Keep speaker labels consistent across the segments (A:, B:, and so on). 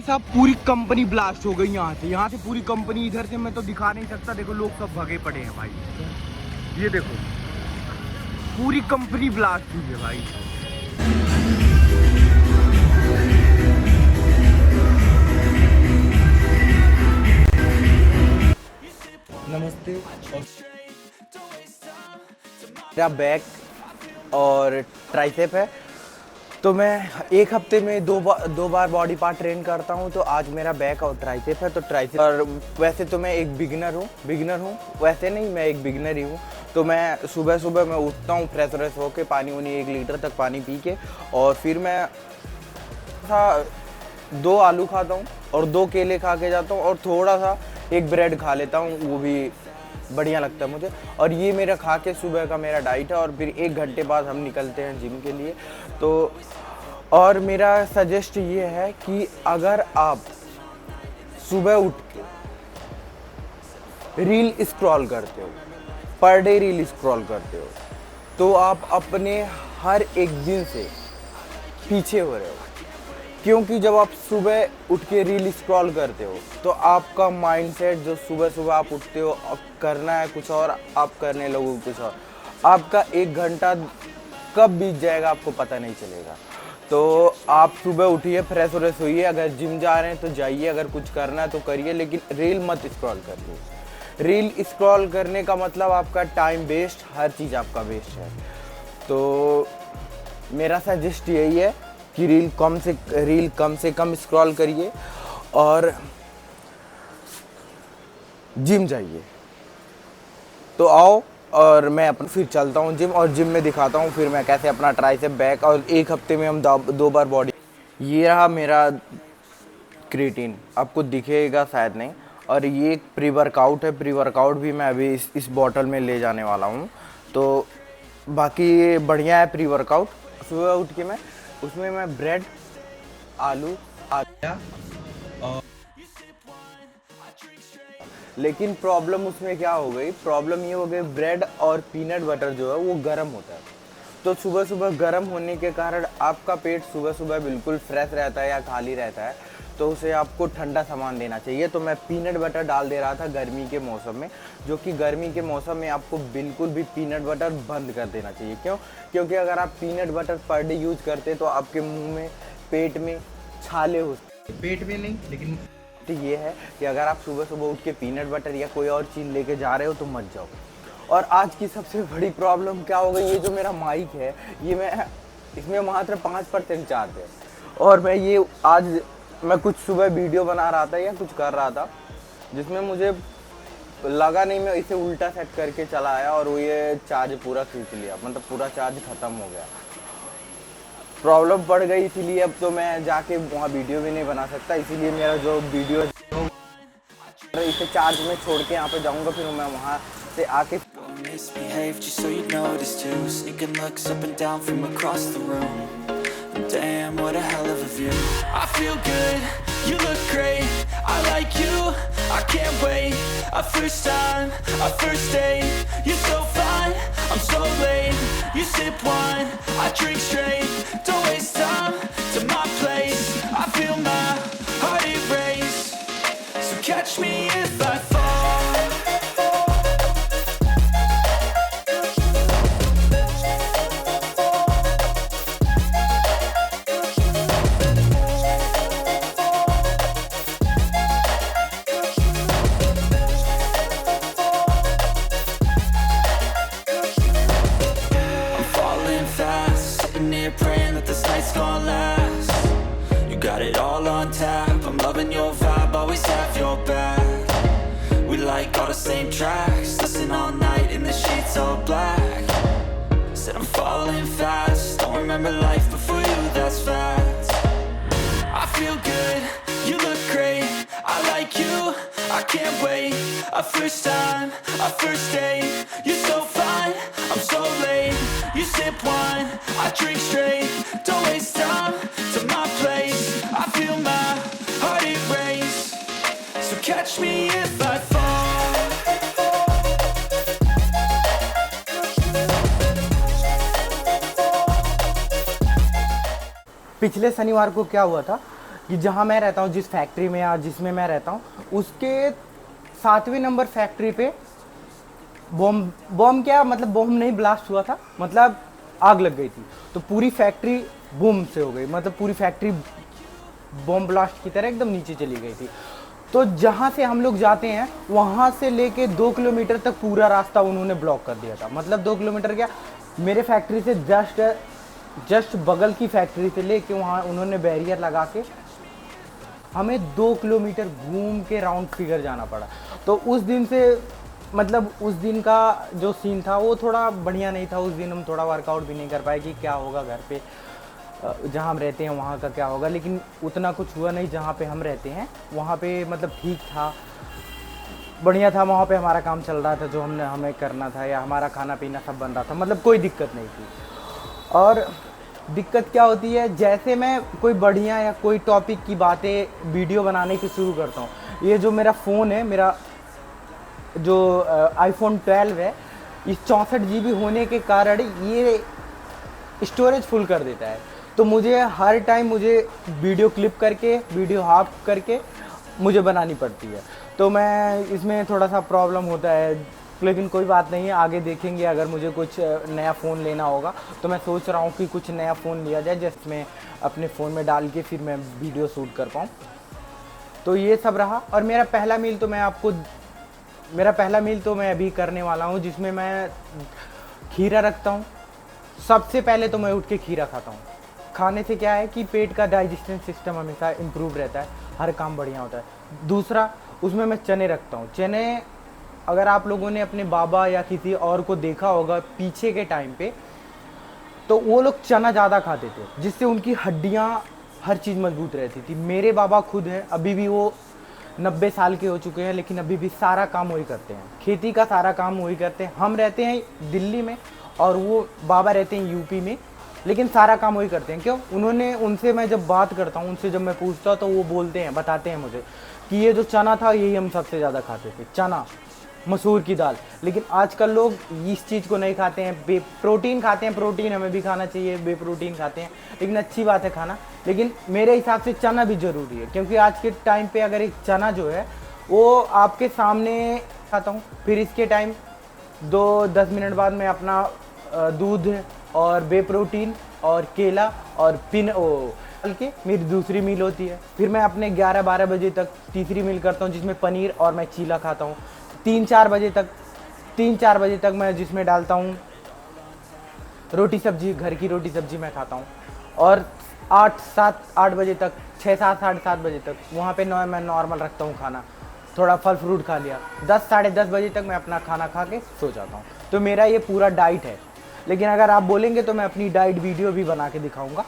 A: साहब पूरी company blast हो गई यहाँ से पूरी कंपनी। इधर से मैं तो दिखा नहीं सकता, देखो लोग सब भगे पड़े हैं भाई। ये देखो पूरी कंपनी ब्लास्ट हुई है भाई। नमस्ते। मेरा बैक और ट्राइसेप है, तो मैं एक हफ्ते में दो बार बॉडी पार्ट ट्रेन करता हूँ। तो आज मेरा बैक और ट्राइसेप है। तो ट्राइसेप, और वैसे तो मैं एक बिगिनर हूँ, वैसे नहीं, मैं एक बिगिनर ही हूँ। तो मैं सुबह मैं उठता हूँ फ्रेश व्रेश होके, पानी 1 लीटर तक पानी पी के, और फिर मैं 2 आलू खाता हूँ और 2 केले खा के जाता हूँ, और थोड़ा सा एक ब्रेड खा लेता हूँ, वो भी बढ़िया लगता है मुझे। और ये मेरा खा के सुबह का मेरा डाइट है। और फिर 1 घंटे बाद हम निकलते हैं जिम के लिए। तो और मेरा सजेस्ट ये है कि अगर आप सुबह उठ के रील स्क्रॉल करते हो, पर डे रील स्क्रॉल करते हो, तो आप अपने हर एक दिन से पीछे हो रहे हो। क्योंकि जब आप सुबह उठ के रील स्क्रॉल करते हो तो आपका माइंडसेट, जो सुबह आप उठते हो, अब करना है कुछ और, आप करने लगोगे कुछ और, आपका 1 घंटा कब बीत जाएगा आपको पता नहीं चलेगा। तो आप सुबह उठिए, फ्रेश व्रेश होइए, अगर जिम जा रहे हैं तो जाइए, अगर कुछ करना है तो करिए, लेकिन रील मत स्क्रॉल करिए। रील स्क्रॉल करने का मतलब आपका टाइम वेस्ट, हर चीज़ आपका वेस्ट है। तो मेरा सजेस्ट यही है कि रील कम से कम स्क्रॉल करिए और जिम जाइए। तो आओ, और मैं अपन फिर चलता हूँ जिम, और जिम में दिखाता हूँ फिर मैं कैसे अपना ट्राइसेप, बैक, और 1 हफ्ते में हम 2 बार बॉडी। ये रहा मेरा क्रिएटिन, आपको दिखेगा शायद नहीं। और ये प्री वर्कआउट है, प्री वर्कआउट भी मैं अभी इस बॉटल में ले जाने वाला हूँ। तो बाकी बढ़िया है प्री वर्कआउट। सुबह उठ के मैं उसमें मैं ब्रेड, आलू आटा, और लेकिन प्रॉब्लम उसमें क्या हो गई, प्रॉब्लम ये हो गई, ब्रेड और पीनट बटर जो है वो गर्म होता है। तो सुबह गर्म होने के कारण आपका पेट सुबह बिल्कुल फ्रेश रहता है या खाली रहता है, तो उसे आपको ठंडा सामान देना चाहिए। तो मैं पीनट बटर डाल दे रहा था गर्मी के मौसम में, जो कि गर्मी के मौसम में आपको बिल्कुल भी पीनट बटर बंद कर देना चाहिए। क्यों? क्योंकि अगर आप peanut butter per day use करते तो आपके मुंह में, पेट में छाले हो, पेट में नहीं, लेकिन तो ये है कि अगर आप सुबह उठ के पीनट बटर या कोई और चीज़ लेके जा रहे हो तो मत जाओ। और आज की सबसे बड़ी प्रॉब्लम क्या हो गई, ये जो मेरा माइक है, ये मैं इसमें मात्र 5% चार्ज है। और मैं कुछ सुबह वीडियो बना रहा था या कुछ कर रहा था, जिसमें मुझे लगा नहीं, मैं इसे उल्टा सेट करके चला आया और वो ये चार्ज पूरा खींच लिया, मतलब पूरा चार्ज ख़त्म हो गया। प्रॉब्लम पड़ गई, इसीलिए अब तो मैं जाके वहाँ वीडियो भी नहीं बना सकता। इसीलिए मेरा जो वीडियो इसे चार्ज में छोड़ के यहाँ पे जाऊँगा, फिर मैं वहाँ से आके
B: misbehaved just so you notice too. Sneaking looks up and down from across the room. Damn, what a hell of a view. I feel good, you look great, I like you, I can't wait. A first time, a first date, you're so fine, I'm so late. You sip wine, I drink straight, don't waste time to my place. I feel my heart erase, so catch me if I fall. Praying that this night's gonna last. You got it all on tap, I'm loving your vibe, always have your back. We like all the same tracks, listen all night in the sheets all black. Said I'm falling fast, don't remember life before you, that's facts. I feel good, you look great, I like you, I can't wait. A first time, a first date, you're so fine, I'm so late. You sip wine, I drink straight, don't waste time to my place. I feel my heart erase, so catch me if I fall.
A: पिछले शनिवार को क्या हुआ था
C: कि जहाँ मैं रहता हूँ, जिस फैक्ट्री में या जिसमें मैं रहता हूँ, उसके 7वें नंबर फैक्ट्री पे बॉम्ब क्या मतलब बॉम्ब नहीं ब्लास्ट हुआ था, मतलब आग लग गई थी। तो पूरी फैक्ट्री बूम से हो गई, मतलब पूरी फैक्ट्री बॉम्ब ब्लास्ट की तरह एकदम नीचे चली गई थी। तो जहाँ से हम लोग जाते हैं वहाँ से लेके 2 किलोमीटर तक पूरा रास्ता उन्होंने ब्लॉक कर दिया था। मतलब 2 किलोमीटर क्या, मेरे फैक्ट्री से जस्ट बगल की फैक्ट्री से लेके वहाँ उन्होंने बैरियर लगा के हमें 2 किलोमीटर घूम के राउंड फिगर जाना पड़ा। तो उस दिन से मतलब उस दिन का जो सीन था वो थोड़ा बढ़िया नहीं था। उस दिन हम थोड़ा वर्कआउट भी नहीं कर पाए कि क्या होगा घर पे, जहाँ हम रहते हैं वहाँ का क्या होगा, लेकिन उतना कुछ हुआ नहीं। जहाँ पे हम रहते हैं वहाँ पे मतलब ठीक था, बढ़िया था। वहाँ पे हमारा काम चल रहा था जो हमें करना था, या हमारा खाना पीना सब बन रहा था, मतलब कोई दिक्कत नहीं थी। और दिक्कत क्या होती है, जैसे मैं कोई बढ़िया या कोई टॉपिक की बातें वीडियो बनाने की शुरू करता हूँ, ये जो मेरा फ़ोन है, मेरा जो iPhone 12 है, इस 64 GB होने के कारण ये स्टोरेज फुल कर देता है। तो मुझे हर टाइम मुझे वीडियो क्लिप करके, वीडियो हाफ करके मुझे बनानी पड़ती है। तो मैं इसमें थोड़ा सा प्रॉब्लम होता है, लेकिन कोई बात नहीं है, आगे देखेंगे। अगर मुझे कुछ नया फ़ोन लेना होगा तो मैं सोच रहा हूँ कि कुछ नया फ़ोन लिया जाए जिसमें अपने फ़ोन में डाल के फिर मैं वीडियो शूट कर पाऊँ। तो ये सब रहा। और मेरा पहला मील तो मैं अभी करने वाला हूँ, जिसमें मैं खीरा रखता हूँ। सबसे पहले तो मैं उठ के खीरा खाता हूँ। खाने से क्या है कि पेट का डाइजेशन सिस्टम हमेशा इम्प्रूव रहता है, हर काम बढ़िया होता है। दूसरा, उसमें मैं चने रखता हूँ। चने अगर आप लोगों ने अपने बाबा या किसी और को देखा होगा पीछे के टाइम पे, तो वो लोग चना ज़्यादा खाते थे, जिससे उनकी हड्डियाँ हर चीज़ मजबूत रहती थी। मेरे बाबा खुद हैं, अभी भी वो 90 साल के हो चुके हैं, लेकिन अभी भी सारा काम वही करते हैं, खेती का सारा काम वही करते हैं। हम रहते हैं दिल्ली में और वो बाबा रहते हैं यूपी में, लेकिन सारा काम वही करते हैं। क्यों? उनसे मैं जब बात करता हूँ, उनसे जब मैं पूछता हूँ, तो वो बताते हैं मुझे कि ये जो चना था यही हम सबसे ज़्यादा खाते थे, चना, मसूर की दाल। लेकिन आजकल लोग इस चीज़ को नहीं खाते हैं, प्रोटीन खाते हैं। प्रोटीन हमें भी खाना चाहिए, प्रोटीन खाते हैं, लेकिन अच्छी बात है खाना। लेकिन मेरे हिसाब से चना भी ज़रूरी है, क्योंकि आज के टाइम पे अगर एक चना जो है वो आपके सामने खाता हूँ, फिर इसके टाइम 2-10 मिनट बाद मैं अपना दूध और प्रोटीन और केला और के मेरी दूसरी मील होती है। फिर मैं अपने 11-12 बजे तक तीसरी मील करता हूँ, जिसमें पनीर और मैं चीला खाता हूँ। 3-4 बजे तक मैं जिसमें डालता हूँ रोटी सब्जी, घर की रोटी सब्जी मैं खाता हूँ। और 8 बजे तक, 6-7 साढ़े 7 बजे तक वहाँ पे मैं नॉर्मल रखता हूँ खाना, थोड़ा फल फ्रूट खा लिया। 10 साढ़े 10 बजे तक मैं अपना खाना खा के सो जाता हूँ। तो मेरा ये पूरा डाइट है। लेकिन अगर आप बोलेंगे तो मैं अपनी डाइट वीडियो भी बना के दिखाऊंगा।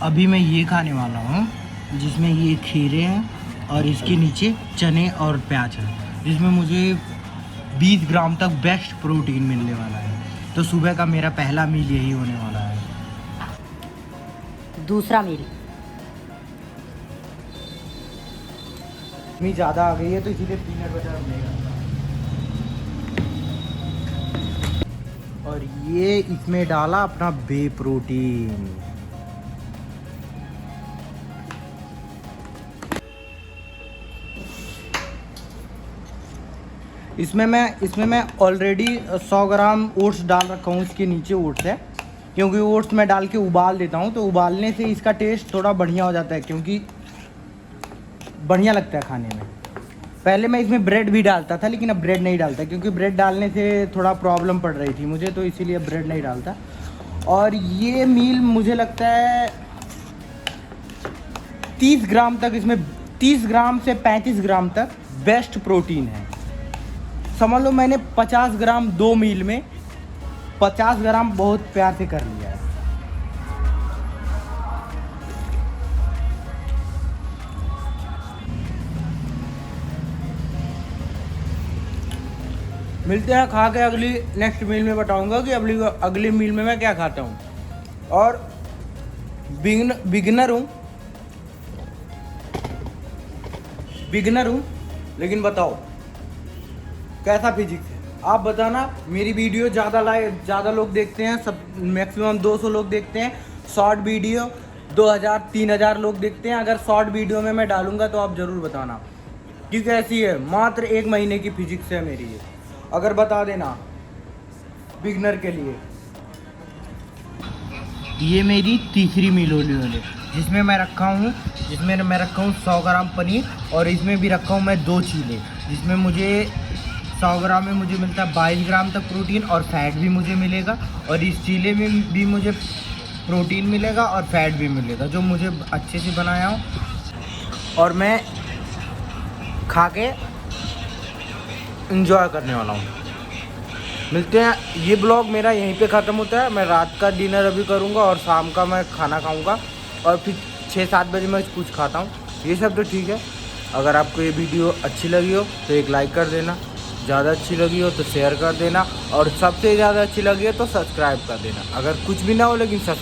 C: अभी मैं ये खाने वाला हूँ, जिसमें ये खीरे हैं और इसके नीचे चने और प्याज है, जिसमें मुझे 20 ग्राम तक बेस्ट प्रोटीन मिलने वाला है। तो सुबह का मेरा पहला मील यही होने वाला है।
D: दूसरा मील
C: मी ज़्यादा आ गई है तो इसीलिए पीनट बटर मिलेगा। और ये इसमें डाला अपना प्रोटीन। इसमें मैं ऑलरेडी 100 ग्राम ओट्स डाल रखा हूँ। इसके नीचे ओट्स है, क्योंकि ओट्स मैं डाल के उबाल देता हूँ, तो उबालने से इसका टेस्ट थोड़ा बढ़िया हो जाता है, क्योंकि बढ़िया लगता है खाने में। पहले मैं इसमें ब्रेड भी डालता था, लेकिन अब ब्रेड नहीं डालता, क्योंकि ब्रेड डालने से थोड़ा प्रॉब्लम पड़ रही थी मुझे, तो इसीलिए ब्रेड नहीं डालता। और ये मील मुझे लगता है 30 ग्राम तक, इसमें 30 ग्राम से 35 ग्राम तक बेस्ट प्रोटीन है। समझ लो मैंने 50 ग्राम 2 मील में 50 ग्राम बहुत प्यार से कर लिया है। मिलते हैं खा के अगली नेक्स्ट मील में, बताऊंगा कि अगली मील में मैं क्या खाता हूँ। और बिगिनर हूँ, लेकिन बताओ कैसा फिजिक्स है। आप बताना। मेरी वीडियो ज़्यादा लोग देखते हैं, सब मैक्सिमम 200 लोग देखते हैं। शॉर्ट वीडियो 2000-3000 लोग देखते हैं। अगर शॉर्ट वीडियो में मैं डालूंगा तो आप ज़रूर बताना कि कैसी है। मात्र 1 महीने की फिजिक्स है मेरी ये, अगर बता देना बिगनर के लिए। ये मेरी तीसरी मील होली है जिसमें मैं रखा हूँ 100 ग्राम पनीर, और इसमें भी रखा हूँ मैं 2 चीले, जिसमें मुझे 100 ग्राम में मुझे मिलता है 22 ग्राम तक प्रोटीन और फैट भी मुझे मिलेगा, और इस चीले में भी मुझे प्रोटीन मिलेगा और फैट भी मिलेगा जो मुझे अच्छे से बनाया हूँ, और मैं खा के इंजॉय करने वाला हूँ। मिलते हैं, ये ब्लॉग मेरा यहीं पे ख़त्म होता है। मैं रात का डिनर अभी करूँगा और शाम का मैं खाना खाऊँगा, और फिर 6-7 बजे मैं कुछ खाता हूँ। ये सब तो ठीक है। अगर आपको ये वीडियो अच्छी लगी हो तो एक लाइक कर देना, ज़्यादा अच्छी लगी हो तो शेयर कर देना, और सबसे ज़्यादा अच्छी लगी हो तो सब्सक्राइब कर देना। अगर कुछ भी ना हो लेकिन सब्सक्राइब